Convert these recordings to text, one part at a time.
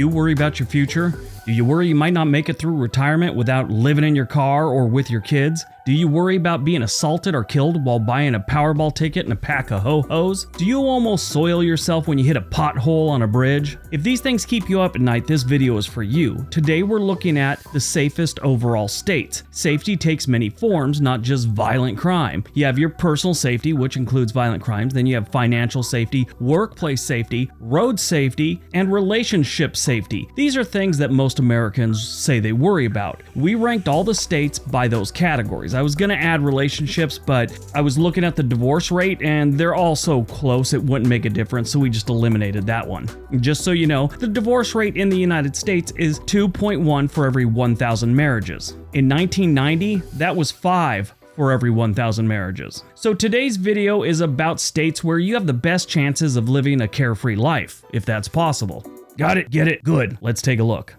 you worry about your future? Do you worry you might not make it through retirement without living in your car or with your kids? Do you worry about being assaulted or killed while buying a Powerball ticket and a pack of ho-hos? Do you almost soil yourself when you hit a pothole on a bridge? If these things keep you up at night, this video is for you. Today we're looking at the safest overall states. Safety takes many forms, not just violent crime. You have your personal safety, which includes violent crimes. Then you have financial safety, workplace safety, road safety, and relationship safety. These are things that most Americans say they worry about. We ranked all the states by those categories. I was going to add relationships, but I was looking at the divorce rate and they're all so close it wouldn't make a difference, so we just eliminated that one. Just so you know, the divorce rate in the United States is 2.1 for every 1,000 marriages. In 1990, that was 5 for every 1,000 marriages. So today's video is about states where you have the best chances of living a carefree life, if that's possible. Got it? Get it? Good. Let's take a look.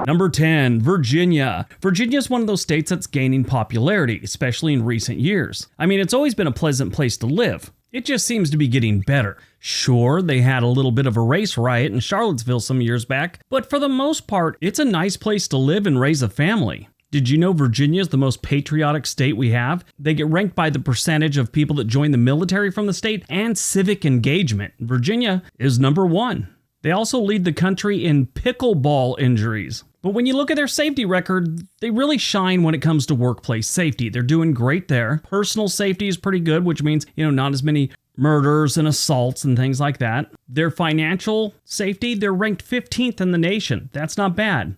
Number 10, Virginia. Virginia is one of those states that's gaining popularity, especially in recent years. I mean, it's always been a pleasant place to live. It just seems to be getting better. Sure, they had a little bit of a race riot in Charlottesville some years back, but for the most part, it's a nice place to live and raise a family. Did you know Virginia is the most patriotic state we have? They get ranked by the percentage of people that join the military from the state and civic engagement. Virginia is number 1. They also lead the country in pickleball injuries. But when you look at their safety record, they really shine when it comes to workplace safety. They're doing great there. Personal safety is pretty good, which means, not as many murders and assaults and things like that. Their financial safety, they're ranked 15th in the nation. That's not bad.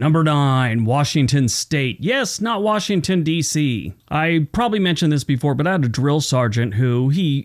Number 9, Washington State. Yes, not Washington, D.C. I probably mentioned this before, but I had a drill sergeant who he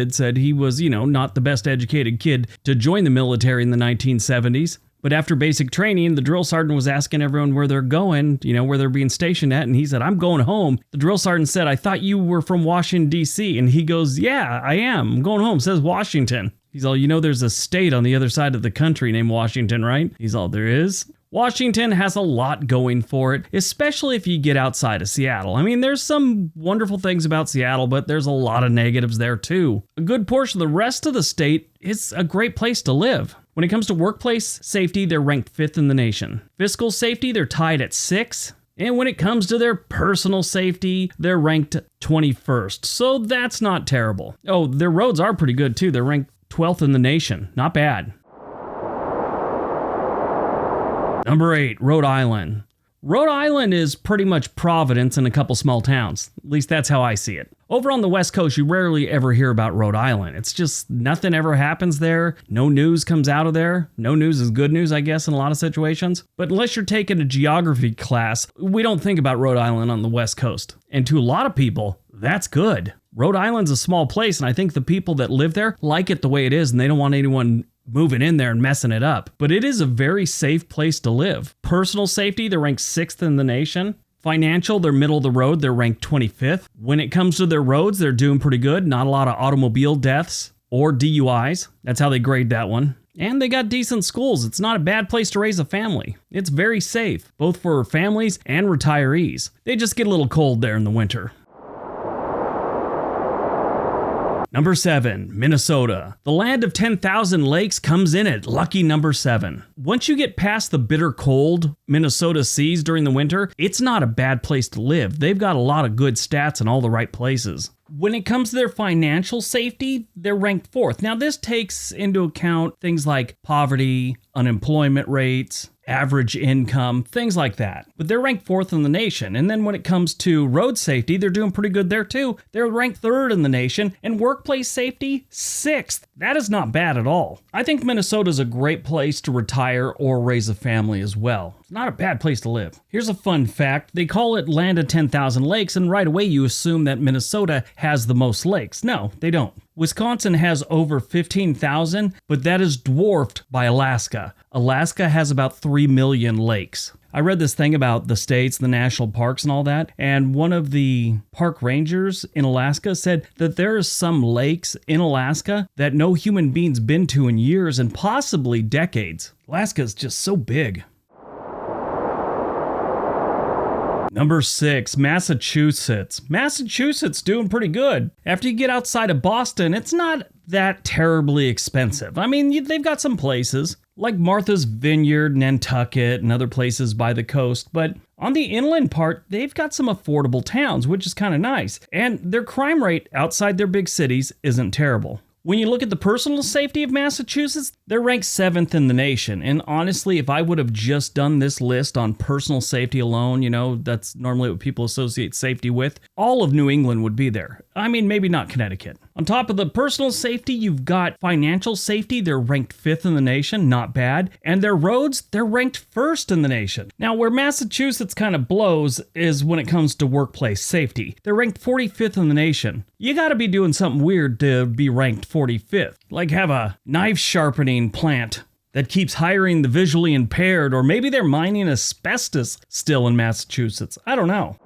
said he was, not the best educated kid to join the military in the 1970s. But after basic training, the drill sergeant was asking everyone where they're going, where they're being stationed at, and he said, "I'm going home." The drill sergeant said, "I thought you were from Washington, D.C." And he goes, "Yeah, I am. I'm going home. It says Washington." He's all, "There's a state on the other side of the country named Washington, right?" He's all, "There is?" Washington has a lot going for it, especially if you get outside of Seattle. I mean, there's some wonderful things about Seattle, but there's a lot of negatives there too. A good portion of the rest of the state is a great place to live. When it comes to workplace safety, they're ranked 5th in the nation. Fiscal safety, they're tied at 6. And when it comes to their personal safety, they're ranked 21st. So that's not terrible. Oh, their roads are pretty good too. They're ranked 12th in the nation. Not bad. Number 8, Rhode Island. Rhode Island is pretty much Providence and a couple small towns. At least that's how I see it. Over on the West Coast, you rarely ever hear about Rhode Island. It's just nothing ever happens there. No news comes out of there. No news is good news, I guess, in a lot of situations. But unless you're taking a geography class, we don't think about Rhode Island on the West Coast. And to a lot of people, that's good. Rhode Island's a small place, and I think the people that live there like it the way it is, and they don't want anyone moving in there and messing it up. But it is a very safe place to live. Personal safety, they're ranked 6th in the nation. Financial, they're middle of the road. They're ranked 25th. When it comes to their roads, they're doing pretty good. Not a lot of automobile deaths or DUIs. That's how they grade that one. And they got decent schools. It's not a bad place to raise a family. It's very safe, both for families and retirees. They just get a little cold there in the winter. Number 7, Minnesota. The land of 10,000 lakes comes in at lucky number 7. Once you get past the bitter cold Minnesota sees during the winter, it's not a bad place to live. They've got a lot of good stats in all the right places. When it comes to their financial safety, they're ranked 4th. Now this takes into account things like poverty, unemployment rates, average income, things like that. But they're ranked 4th in the nation. And then when it comes to road safety, they're doing pretty good there too. They're ranked 3rd in the nation. And workplace safety, 6th. That is not bad at all. I think Minnesota is a great place to retire or raise a family as well. It's not a bad place to live. Here's a fun fact. They call it land of 10,000 lakes, and right away you assume that Minnesota has the most lakes. No, they don't. Wisconsin has over 15,000, but that is dwarfed by Alaska. Alaska has about 3 million lakes. I read this thing about the states, the national parks and all that, and one of the park rangers in Alaska said that there are some lakes in Alaska that no human being's been to in years and possibly decades. Alaska is just so big. Number 6, Massachusetts. Massachusetts doing pretty good. After you get outside of Boston, it's not that terribly expensive. I mean, they've got some places like Martha's Vineyard, Nantucket, and other places by the coast, but on the inland part, they've got some affordable towns, which is kind of nice. And their crime rate outside their big cities isn't terrible. When you look at the personal safety of Massachusetts, they're ranked 7th in the nation. And honestly, if I would have just done this list on personal safety alone, that's normally what people associate safety with, all of New England would be there. I mean, maybe not Connecticut. On top of the personal safety, you've got financial safety. They're ranked 5th in the nation, not bad. And their roads, they're ranked 1st in the nation. Now, where Massachusetts kind of blows is when it comes to workplace safety. They're ranked 45th in the nation. You gotta be doing something weird to be ranked 45th. Like have a knife sharpening plant that keeps hiring the visually impaired, or maybe they're mining asbestos still in Massachusetts. I don't know.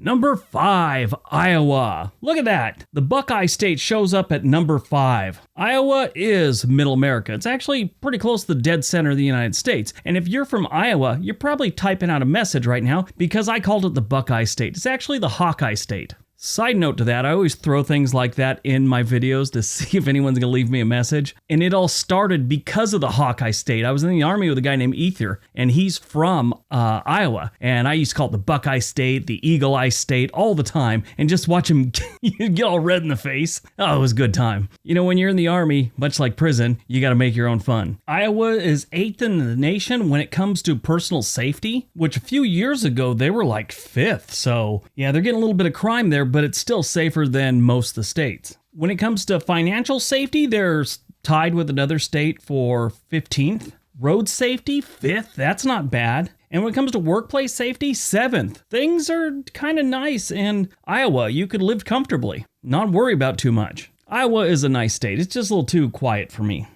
Number 5, Iowa. Look at that. The Buckeye State shows up at number 5. Iowa is Middle America. It's actually pretty close to the dead center of the United States. And if you're from Iowa, you're probably typing out a message right now because I called it the Buckeye State. It's actually the Hawkeye State. Side note to that, I always throw things like that in my videos to see if anyone's going to leave me a message. And it all started because of the Hawkeye State. I was in the Army with a guy named Ether, and he's from Iowa. And I used to call it the Buckeye State, the Eagle Eye State, all the time. And just watch him get all red in the face. Oh, it was a good time. When you're in the Army, much like prison, you got to make your own fun. Iowa is 8th in the nation when it comes to personal safety, which a few years ago, they were like 5th. So yeah, they're getting a little bit of crime there, but it's still safer than most of the states. When it comes to financial safety, they're tied with another state for 15th. Road safety, 5th. That's not bad. And when it comes to workplace safety, 7th. Things are kind of nice in Iowa. You could live comfortably, not worry about too much. Iowa is a nice state. It's just a little too quiet for me.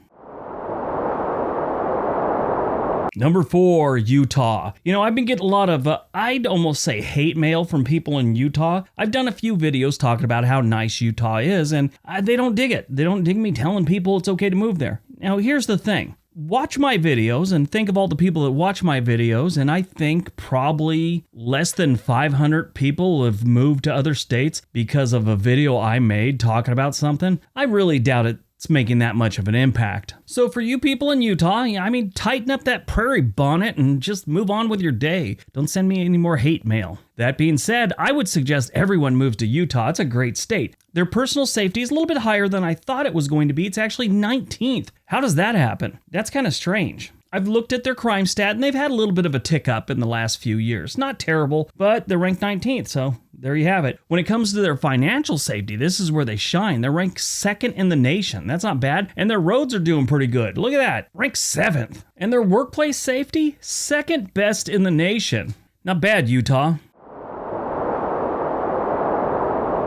Number 4, Utah. I've been getting a lot of, I'd almost say hate mail from people in Utah. I've done a few videos talking about how nice Utah is, and they don't dig it. They don't dig me telling people it's okay to move there. Now, here's the thing. Watch my videos and think of all the people that watch my videos, and I think probably less than 500 people have moved to other states because of a video I made talking about something. I really doubt it's making that much of an impact. So for you people in Utah, tighten up that prairie bonnet and just move on with your day. Don't send me any more hate mail. That being said, I would suggest everyone moves to Utah. It's a great state. Their personal safety is a little bit higher than I thought it was going to be. It's actually 19th. How does that happen? That's kind of strange. I've looked at their crime stat, and they've had a little bit of a tick up in the last few years. Not terrible, but they're ranked 19th, so there you have it. When it comes to their financial safety, this is where they shine. They're ranked 2nd in the nation. That's not bad. And their roads are doing pretty good. Look at that. Ranked 7th. And their workplace safety, 2nd best in the nation. Not bad, Utah.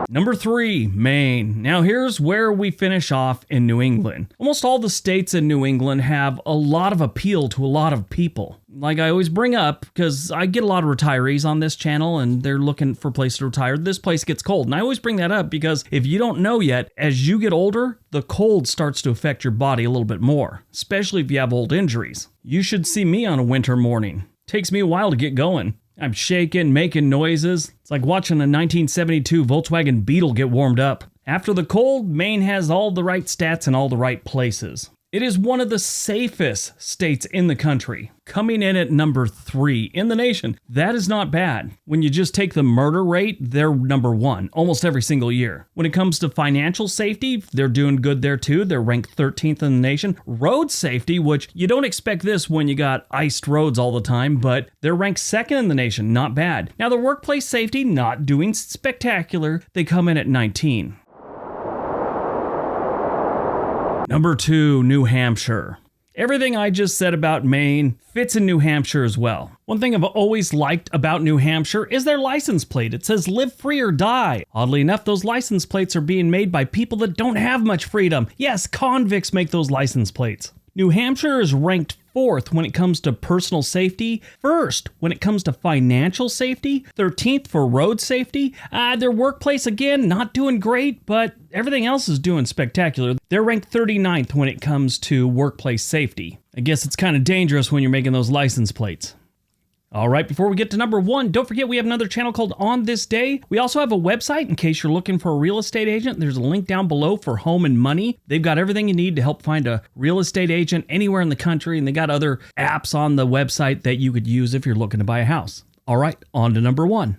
Number 3, Maine. Now here's where we finish off in New England. Almost all the states in New England have a lot of appeal to a lot of people. Like I always bring up, because I get a lot of retirees on this channel and they're looking for a place to retire. This place gets cold. And I always bring that up because if you don't know yet, as you get older, the cold starts to affect your body a little bit more, especially if you have old injuries. You should see me on a winter morning. Takes me a while to get going. I'm shaking, making noises. It's like watching a 1972 Volkswagen Beetle get warmed up. After the cold, Maine has all the right stats in all the right places. It is one of the safest states in the country, coming in at number 3 in the nation. That is not bad. When you just take the murder rate, they're number 1 almost every single year. When it comes to financial safety, they're doing good there too. They're ranked 13th in the nation. Road safety, which you don't expect this when you got iced roads all the time, but they're ranked 2nd in the nation. Not bad. Now the workplace safety, not doing spectacular. They come in at 19. Number 2, New Hampshire. Everything I just said about Maine fits in New Hampshire as well. One thing I've always liked about New Hampshire is their license plate. It says live free or die. Oddly enough, those license plates are being made by people that don't have much freedom. Yes, convicts make those license plates. New Hampshire is ranked 4th when it comes to personal safety, 1st when it comes to financial safety, 13th for road safety. Their workplace, again, not doing great, but everything else is doing spectacular. They're ranked 39th when it comes to workplace safety. I guess it's kind of dangerous when you're making those license plates. All right, before we get to number 1, don't forget we have another channel called On This Day. We also have a website in case you're looking for a real estate agent. There's a link down below for Home and Money. They've got everything you need to help find a real estate agent anywhere in the country, and they got other apps on the website that you could use if you're looking to buy a house. All right, on to number 1.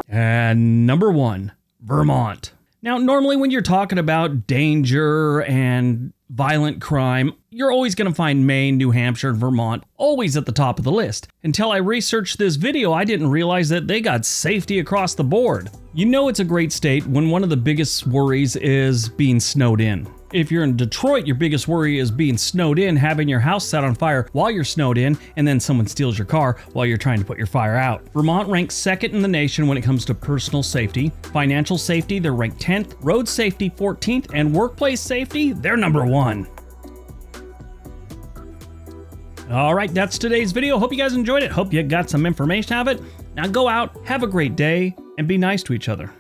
And number 1, Vermont. Now, normally when you're talking about danger and violent crime, you're always going to find Maine, New Hampshire, and Vermont always at the top of the list. Until I researched this video, I didn't realize that they got safety across the board. You know it's a great state when one of the biggest worries is being snowed in. If you're in Detroit, your biggest worry is being snowed in, having your house set on fire while you're snowed in, and then someone steals your car while you're trying to put your fire out. Vermont ranks second in the nation when it comes to personal safety. Financial safety, they're ranked 10th. Road safety, 14th. And workplace safety, they're number 1. All right, that's today's video. Hope you guys enjoyed it. Hope you got some information out of it. Now go out, have a great day, and be nice to each other.